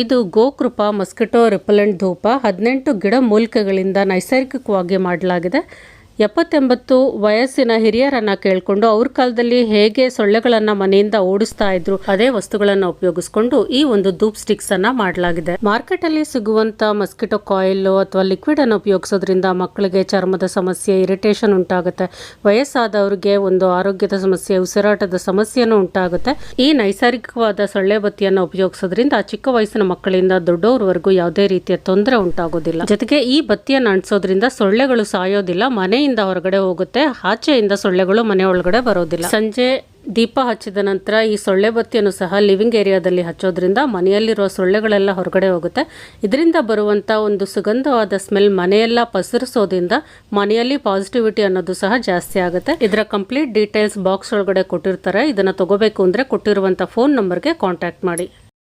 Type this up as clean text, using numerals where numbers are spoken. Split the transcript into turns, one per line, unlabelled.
ಇದು ಗೋಕೃಪಾ mosquito repellent ಧೂಪ 18 ಗಿಡ ಮೂಲಿಕೆಗಳಿಂದ ನೈಸರ್ಗಿಕವಾಗಿ ಮಾಡಲಾಗಿದೆ. 70-80 ವಯಸ್ಸಿನ ಹಿರಿಯರನ್ನ ಕೇಳಿಕೊಂಡು ಅವ್ರ ಕಾಲದಲ್ಲಿ ಹೇಗೆ ಸೊಳ್ಳೆಗಳನ್ನ ಮನೆಯಿಂದ ಓಡಿಸ್ತಾ ಇದ್ರು ಅದೇ ವಸ್ತುಗಳನ್ನ ಉಪಯೋಗಿಸಿಕೊಂಡು ಈ ಒಂದು ಧೂಪ್ ಸ್ಟಿಕ್ಸ್ ಅನ್ನ ಮಾಡಲಾಗಿದೆ. ಮಾರ್ಕೆಟ್ ಅಲ್ಲಿ ಸಿಗುವಂತ ಮಸ್ಕಿಟೋ ಕಾಯಿಲ್ ಅಥವಾ ಲಿಕ್ವಿಡ್ ಅನ್ನು ಉಪಯೋಗಿಸೋದ್ರಿಂದ ಮಕ್ಕಳಿಗೆ ಚರ್ಮದ ಸಮಸ್ಯೆ, ಇರಿಟೇಷನ್ ಉಂಟಾಗುತ್ತೆ. ವಯಸ್ಸಾದವರಿಗೆ ಒಂದು ಆರೋಗ್ಯದ ಸಮಸ್ಯೆ, ಉಸಿರಾಟದ ಸಮಸ್ಯೆನೂ ಉಂಟಾಗುತ್ತೆ. ಈ ನೈಸರ್ಗಿಕವಾದ ಸೊಳ್ಳೆ ಬತ್ತಿಯನ್ನು ಉಪಯೋಗಿಸೋದ್ರಿಂದ ಚಿಕ್ಕ ವಯಸ್ಸಿನ ಮಕ್ಕಳಿಂದ ದೊಡ್ಡವರವರೆಗೂ ಯಾವುದೇ ರೀತಿಯ ತೊಂದರೆ ಉಂಟಾಗೋದಿಲ್ಲ. ಜೊತೆಗೆ ಈ ಬತ್ತಿಯನ್ನು ಅಂಟಿಸೋದ್ರಿಂದ ಸೊಳ್ಳೆಗಳು ಸಾಯೋದಿಲ್ಲ, ಮನೆಯಿಂದ ಹೊರಗಡೆ ಹೋಗುತ್ತೆ. ಆಚೆಯಿಂದ ಸೊಳ್ಳೆಗಳು ಮನೆ ಒಳಗಡೆ ಬರೋದಿಲ್ಲ. ಸಂಜೆ ದೀಪ ಹಚ್ಚಿದ ನಂತರ ಈ ಸೊಳ್ಳೆ ಬತ್ತಿಯನ್ನು ಸಹ ಲಿವಿಂಗ್ ಏರಿಯಾದಲ್ಲಿ ಹಚ್ಚೋದ್ರಿಂದ ಮನೆಯಲ್ಲಿರುವ ಸೊಳ್ಳೆಗಳೆಲ್ಲ ಹೊರಗಡೆ ಹೋಗುತ್ತೆ. ಇದರಿಂದ ಬರುವಂತ ಒಂದು ಸುಗಂಧವಾದ ಸ್ಮೆಲ್ ಮನೆಯೆಲ್ಲ ಪಸರಿಸೋದ್ರಿಂದ ಮನೆಯಲ್ಲಿ ಪಾಸಿಟಿವಿಟಿ ಅನ್ನೋದು ಸಹ ಜಾಸ್ತಿ ಆಗುತ್ತೆ. ಇದರ ಕಂಪ್ಲೀಟ್ ಡೀಟೇಲ್ಸ್ ಬಾಕ್ಸ್ ಒಳಗಡೆ ಕೊಟ್ಟಿರ್ತಾರೆ. ಇದನ್ನ ತಗೋಬೇಕು ಅಂದ್ರೆ ಕೊಟ್ಟಿರುವಂತ ಫೋನ್ ನಂಬರ್ಗೆ ಕಾಂಟ್ಯಾಕ್ಟ್ ಮಾಡಿ.